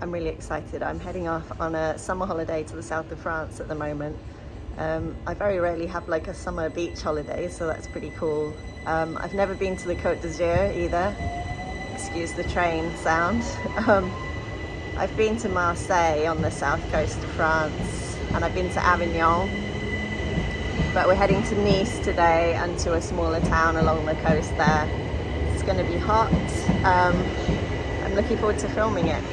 I'm really excited. I'm heading off on a summer holiday to the south of France at the moment. I very rarely have like a summer beach holiday, so that's pretty cool. I've never been to the Côte d'Azur either. Excuse the train sound. I've been to Marseille on the south coast of France, and I've been to Avignon. But we're heading to Nice today and to a smaller town along the coast there. It's going to be hot. I'm looking forward to filming it.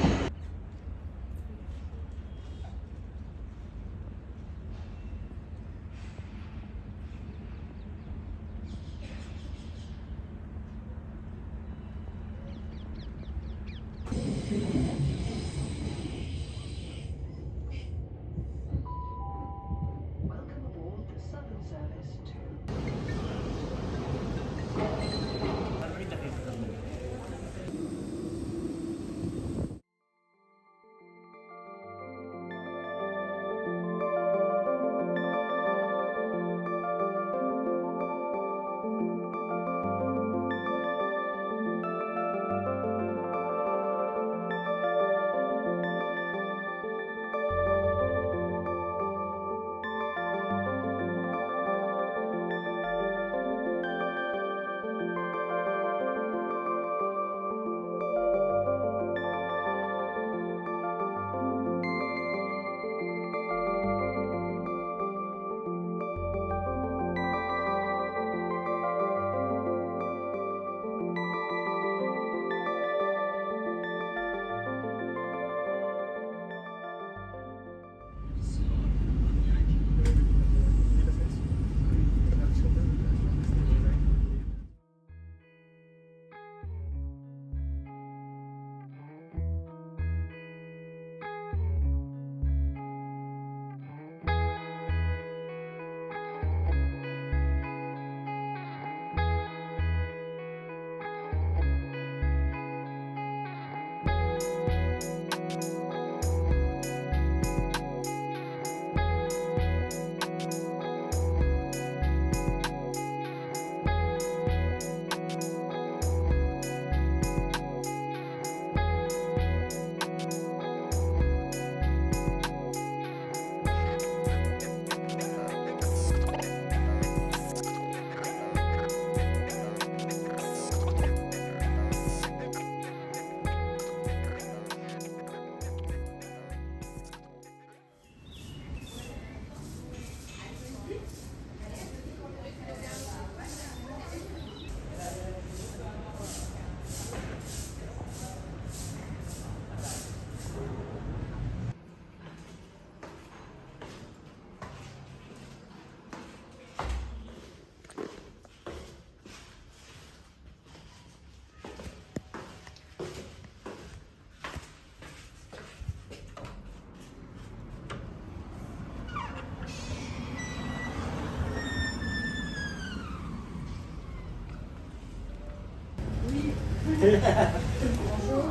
Bonjour.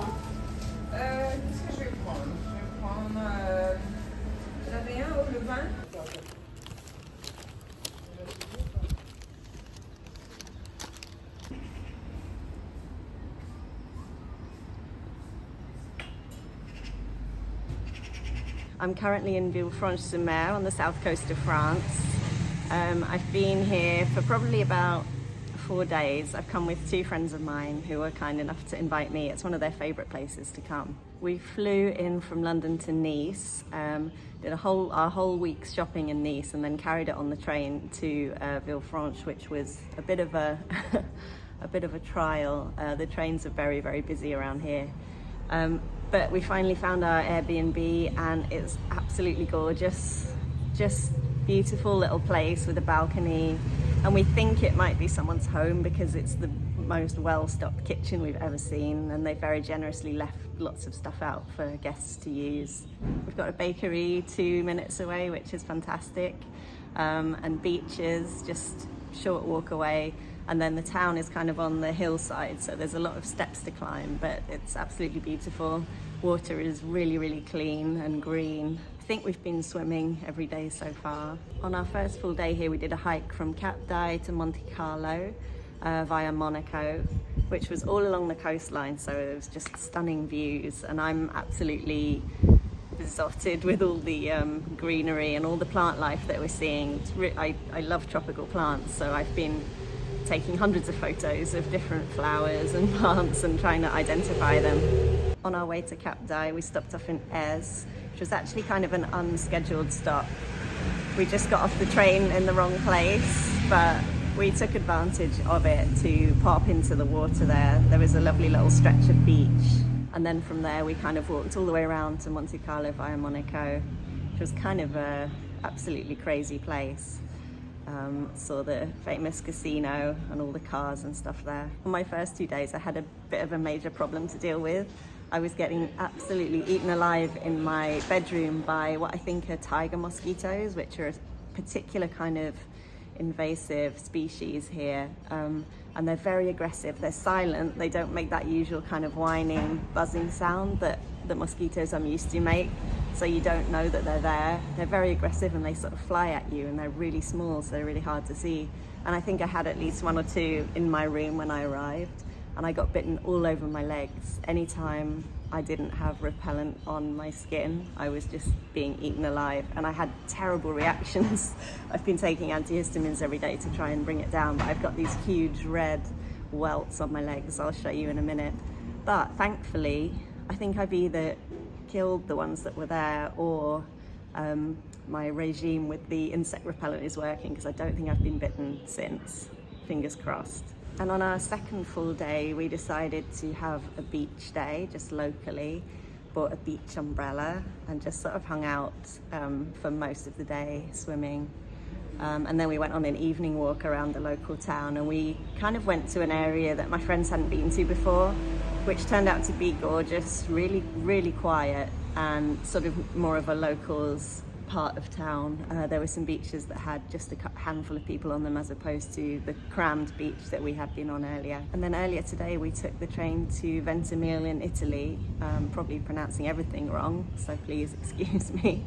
Qu'est-ce que je vais prendre? Je vais prendre vous avez un ou le vin? I'm currently in Villefranche-sur-Mer on the south coast of France. I've been here for probably about 4 days. I've come with 2 friends of mine who were kind enough to invite me. It's one of their favourite places to come. We flew in from London to Nice, did our whole week's shopping in Nice, and then carried it on the train to Villefranche, which was a bit of a a bit of a trial. The trains are very, very busy around here. But we finally found our Airbnb and it's absolutely gorgeous. Just beautiful little place with a balcony, and we think it might be someone's home because it's the most well-stocked kitchen we've ever seen, and they very generously left lots of stuff out for guests to use. We've got a bakery 2 minutes away, which is fantastic, and beaches just short walk away, and then the town is kind of on the hillside, so there's a lot of steps to climb, but it's absolutely beautiful. Water is really, really clean and green. I think we've been swimming every day so far. On our first full day here, we did a hike from Cap d'Aille to Monte Carlo, via Monaco, which was all along the coastline, so it was just stunning views, and I'm absolutely besotted with all the greenery and all the plant life that we're seeing. I love tropical plants, so I've been taking hundreds of photos of different flowers and plants and trying to identify them. On our way to Cap d'Aille, we stopped off in Aix, which was actually kind of an unscheduled stop. We just got off the train in the wrong place, but we took advantage of it to pop into the water there. There was a lovely little stretch of beach, and then from there we kind of walked all the way around to Monte Carlo via Monaco, which was kind of a absolutely crazy place. Saw the famous casino and all the cars and stuff there. On my first 2 days I had a bit of a major problem to deal with. I was getting absolutely eaten alive in my bedroom by what I think are tiger mosquitoes, which are a particular kind of invasive species here, and they're very aggressive. They're silent, they don't make that usual kind of whining, buzzing sound that the mosquitoes I'm used to make, so you don't know that they're there. They're very aggressive and they sort of fly at you, and they're really small, so they're really hard to see. And I think I had at least 1 or 2 in my room when I arrived, and I got bitten all over my legs. Anytime I didn't have repellent on my skin, I was just being eaten alive, and I had terrible reactions. I've been taking antihistamines every day to try and bring it down, but I've got these huge red welts on my legs. I'll show you in a minute. But thankfully, I think I've either killed the ones that were there, or my regime with the insect repellent is working, because I don't think I've been bitten since. Fingers crossed. And on our second full day, we decided to have a beach day, just locally, bought a beach umbrella and just sort of hung out for most of the day, swimming. And then we went on an evening walk around the local town, and we kind of went to an area that my friends hadn't been to before, which turned out to be gorgeous, really, really quiet, and sort of more of a locals part of town. There were some beaches that had just a handful of people on them, as opposed to the crammed beach that we had been on earlier. And then earlier today we took the train to Ventimiglia in Italy, probably pronouncing everything wrong, so please excuse me.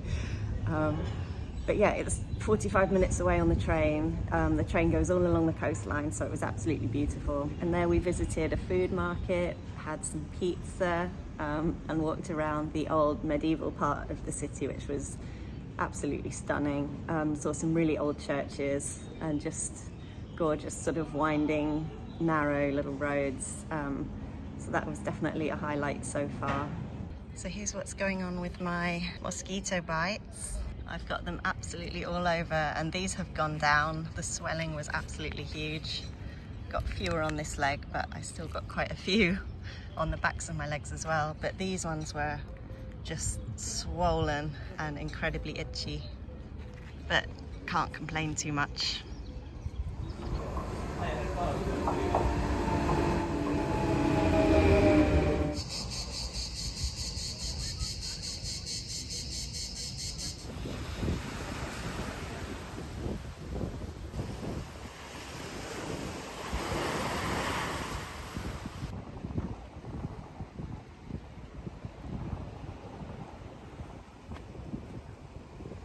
But yeah, it was 45 minutes away on the train. The train goes all along the coastline, so it was absolutely beautiful. And there we visited a food market, had some pizza, and walked around the old medieval part of the city, which was absolutely stunning. Saw some really old churches and just gorgeous sort of winding, narrow little roads. So that was definitely a highlight so far. So here's what's going on with my mosquito bites. I've got them absolutely all over, and these have gone down. The swelling was absolutely huge. Got fewer on this leg, but I still got quite a few on the backs of my legs as well. But these ones were just swollen and incredibly itchy, but can't complain too much.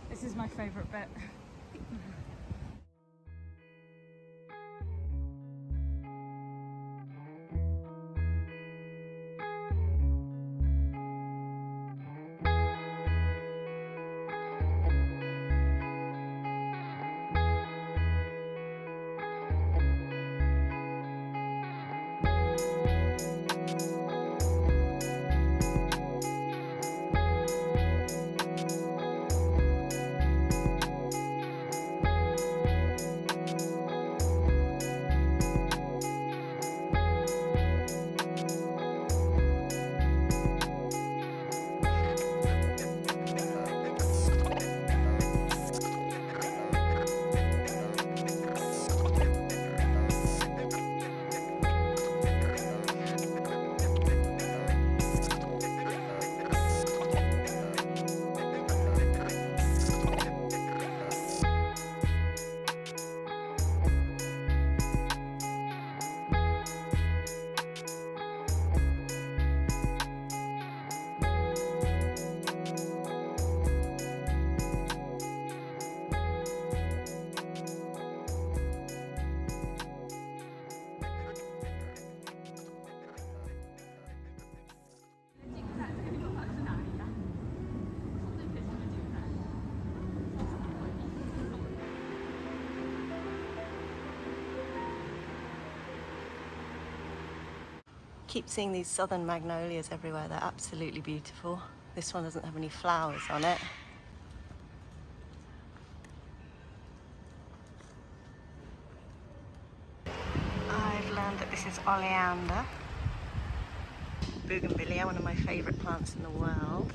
This is my favourite bit. keep seeing these southern magnolias everywhere. They're absolutely beautiful. This one doesn't have any flowers on it. I've learned that this is oleander. Bougainvillea, one of my favourite plants in the world.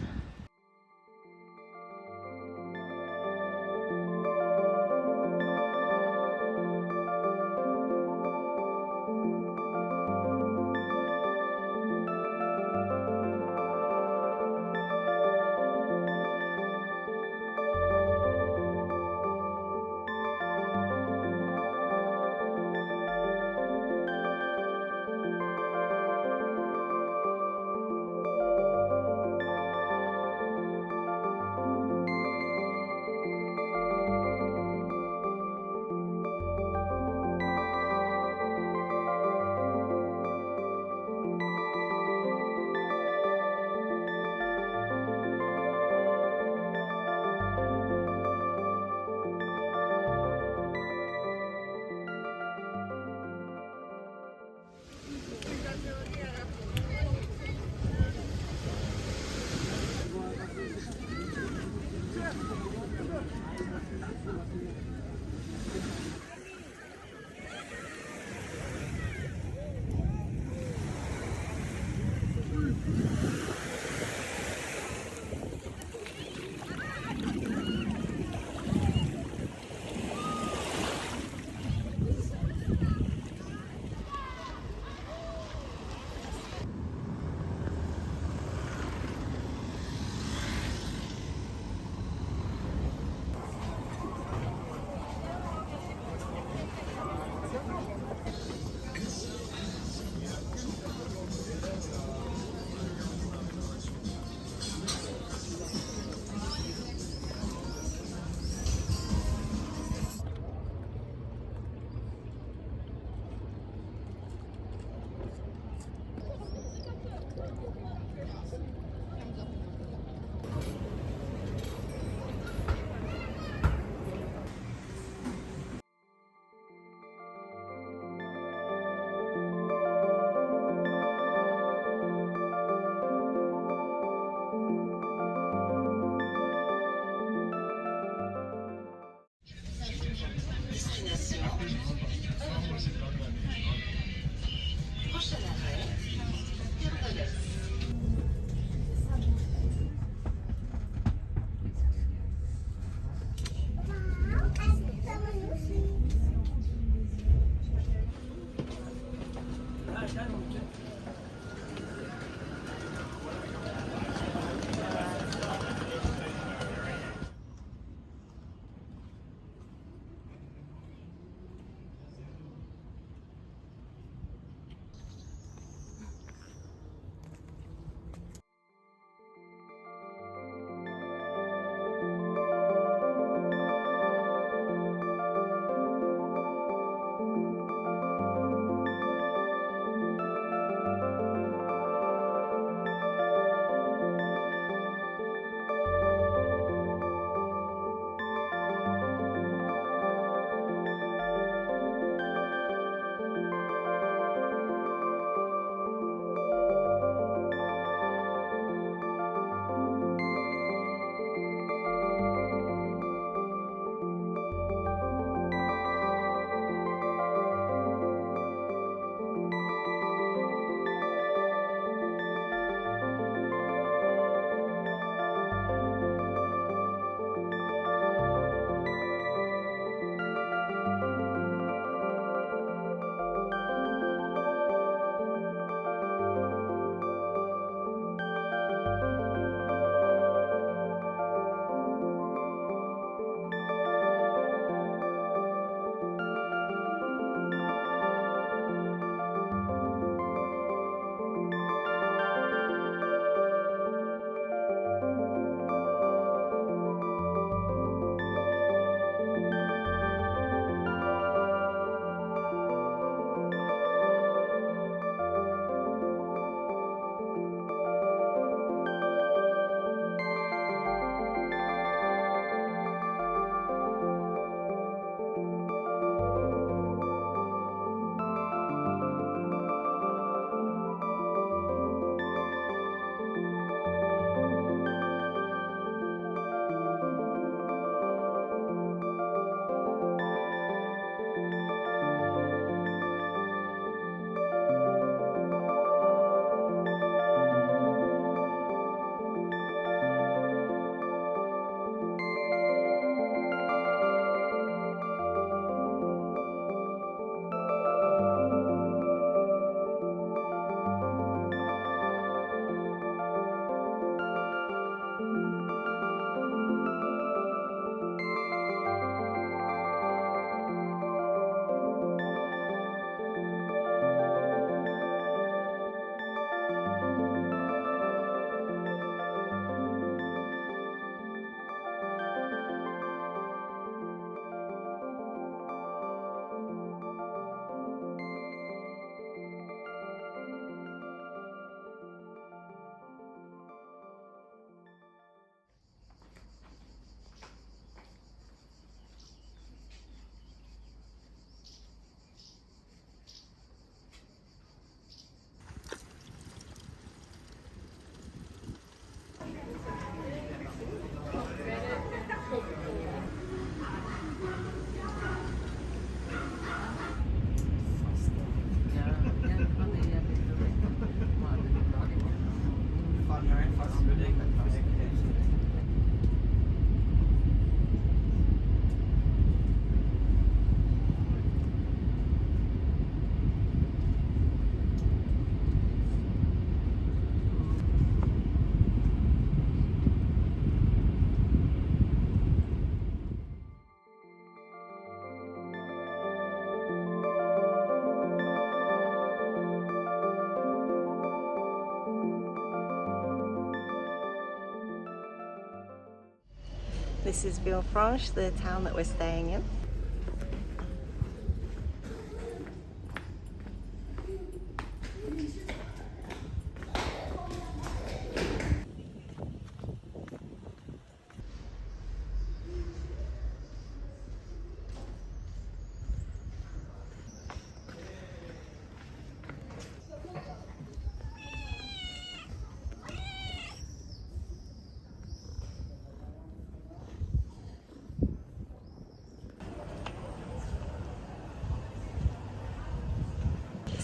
This is Villefranche, the town that we're staying in.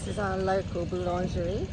This is our local boulangerie.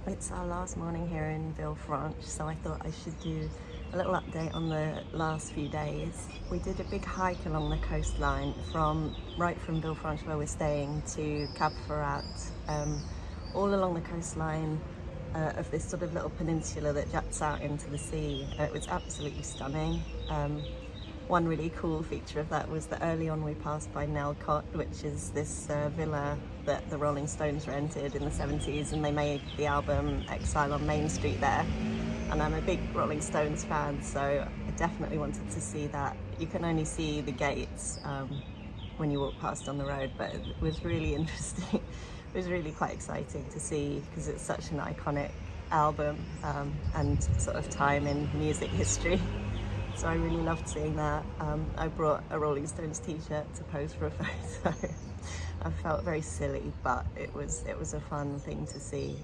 It's our last morning here in Villefranche, so I thought I should do a little update on the last few days. We did a big hike along the coastline right from Villefranche where we're staying to Cap Ferrat, all along the coastline of this sort of little peninsula that juts out into the sea. It was absolutely stunning. One really cool feature of that was that early on we passed by Côte, which is this villa that the Rolling Stones rented in the 70s, and they made the album Exile on Main Street there. And I'm a big Rolling Stones fan, so I definitely wanted to see that. You can only see the gates when you walk past on the road, but it was really interesting. It was really quite exciting to see because it's such an iconic album and sort of time in music history. So I really loved seeing that. I brought a Rolling Stones t-shirt to pose for a photo. I felt very silly, but it was a fun thing to see.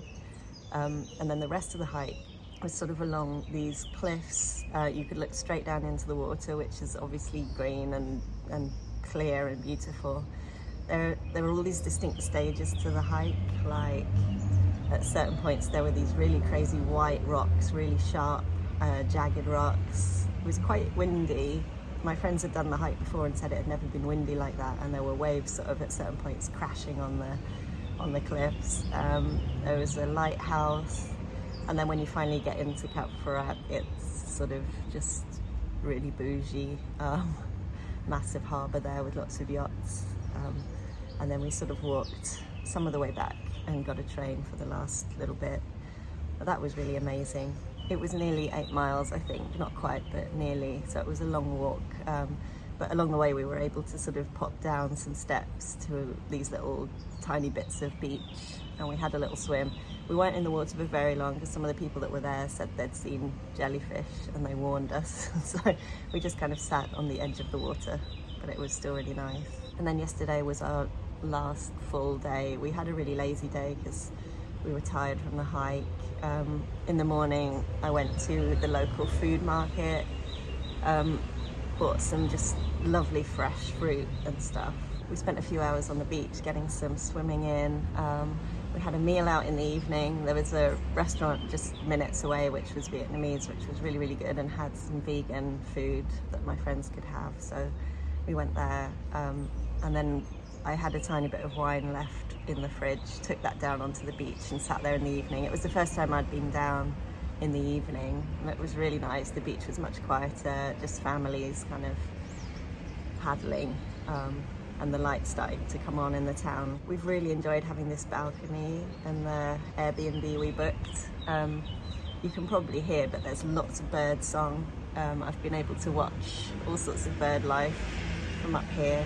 And then the rest of the hike was sort of along these cliffs. You could look straight down into the water, which is obviously green and clear and beautiful. There were all these distinct stages to the hike, like at certain points there were these really crazy white rocks, really sharp jagged rocks. It was quite windy. My friends had done the hike before and said it had never been windy like that, and there were waves sort of at certain points crashing on the cliffs. There was a lighthouse, and then when you finally get into Cap Ferrat, it's sort of just really bougie. Massive harbour there with lots of yachts, and then we sort of walked some of the way back and got a train for the last little bit. But that was really amazing. It was nearly 8 miles, I think, not quite, but nearly. So it was a long walk. But along the way, we were able to sort of pop down some steps to these little tiny bits of beach, and we had a little swim. We weren't in the water for very long because some of the people that were there said they'd seen jellyfish and they warned us. So we just kind of sat on the edge of the water, but it was still really nice. And then yesterday was our last full day. We had a really lazy day because we were tired from the hike. In the morning I went to the local food market, bought some just lovely fresh fruit and stuff. We spent a few hours on the beach getting some swimming in. We had a meal out in the evening. There was a restaurant just minutes away which was Vietnamese, which was really, really good and had some vegan food that my friends could have. So we went there, and then I had a tiny bit of wine left in the fridge, took that down onto the beach and sat there in the evening. It was the first time I'd been down in the evening, and it was really nice. The beach was much quieter, just families kind of paddling, and the light starting to come on in the town. We've really enjoyed having this balcony and the Airbnb we booked. You can probably hear, but there's lots of bird song. I've been able to watch all sorts of bird life from up here.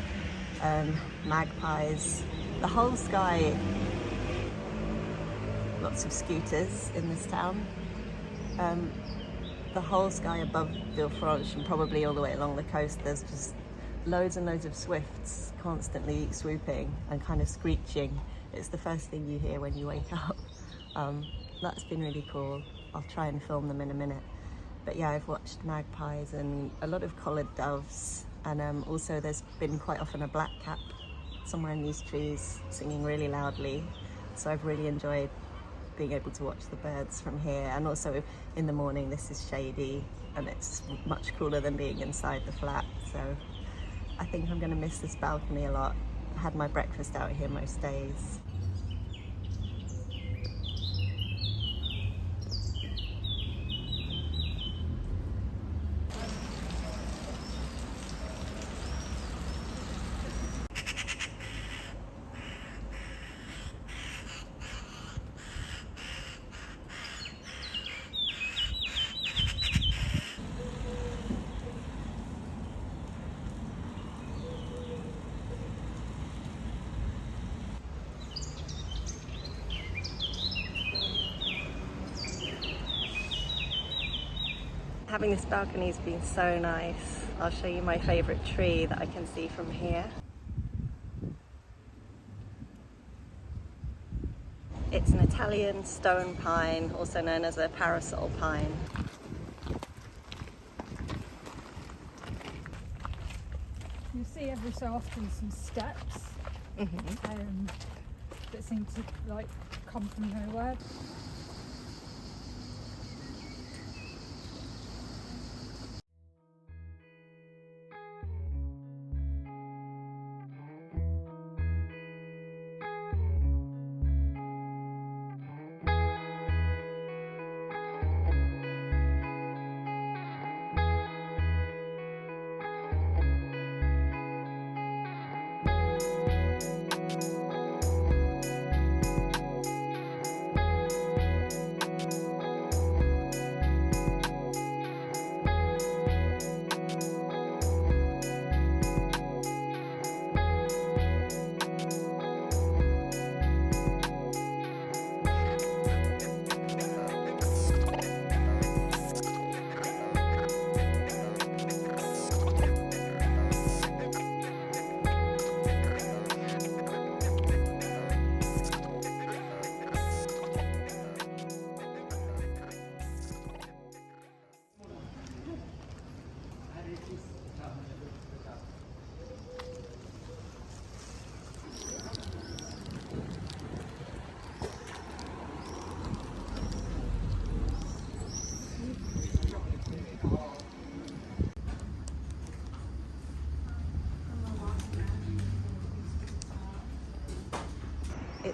Magpies, the whole sky. Lots of scooters in this town. The whole sky above Villefranche and probably all the way along the coast, there's just loads and loads of swifts constantly swooping and kind of screeching. It's the first thing you hear when you wake up. That's been really cool. I'll try and film them in a minute. But yeah, I've watched magpies and a lot of collared doves, and also there's been quite often a blackcap somewhere in these trees singing really loudly. So I've really enjoyed being able to watch the birds from here. And also in the morning, this is shady and it's much cooler than being inside the flat. So I think I'm going to miss this balcony a lot. I had my breakfast out here most days. Having this balcony has been so nice. I'll show you my favourite tree that I can see from here. It's an Italian stone pine, also known as a parasol pine. You see every so often some steps that seem to like come from nowhere.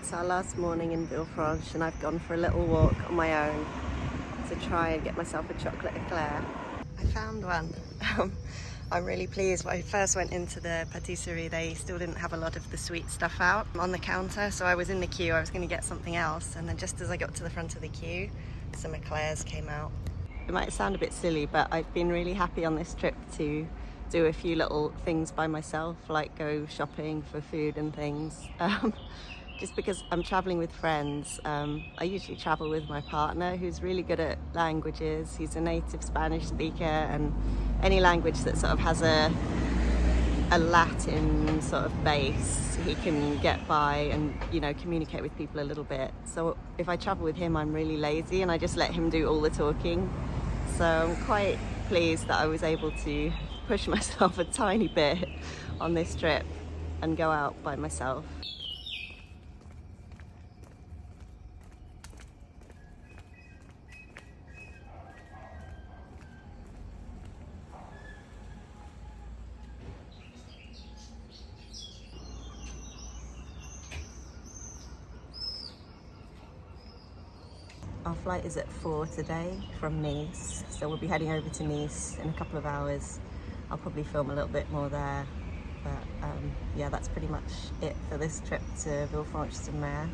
It's our last morning in Villefranche and I've gone for a little walk on my own to try and get myself a chocolate eclair. I found one. I'm really pleased. When I first went into the patisserie, they still didn't have a lot of the sweet stuff out on the counter, so I was in the queue. I was going to get something else, and then just as I got to the front of the queue, some eclairs came out. It might sound a bit silly, but I've been really happy on this trip to do a few little things by myself, like go shopping for food and things. Just because I'm traveling with friends. I usually travel with my partner, who's really good at languages. He's a native Spanish speaker, and any language that sort of has a Latin sort of base, he can get by and, you know, communicate with people a little bit. So if I travel with him, I'm really lazy and I just let him do all the talking. So I'm quite pleased that I was able to push myself a tiny bit on this trip and go out by myself. Our flight is at 4 today from Nice, so we'll be heading over to Nice in a couple of hours. I'll probably film a little bit more there, but yeah, that's pretty much it for this trip to Villefranche-sur-Mer.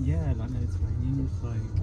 Yeah, like Mediterranean with like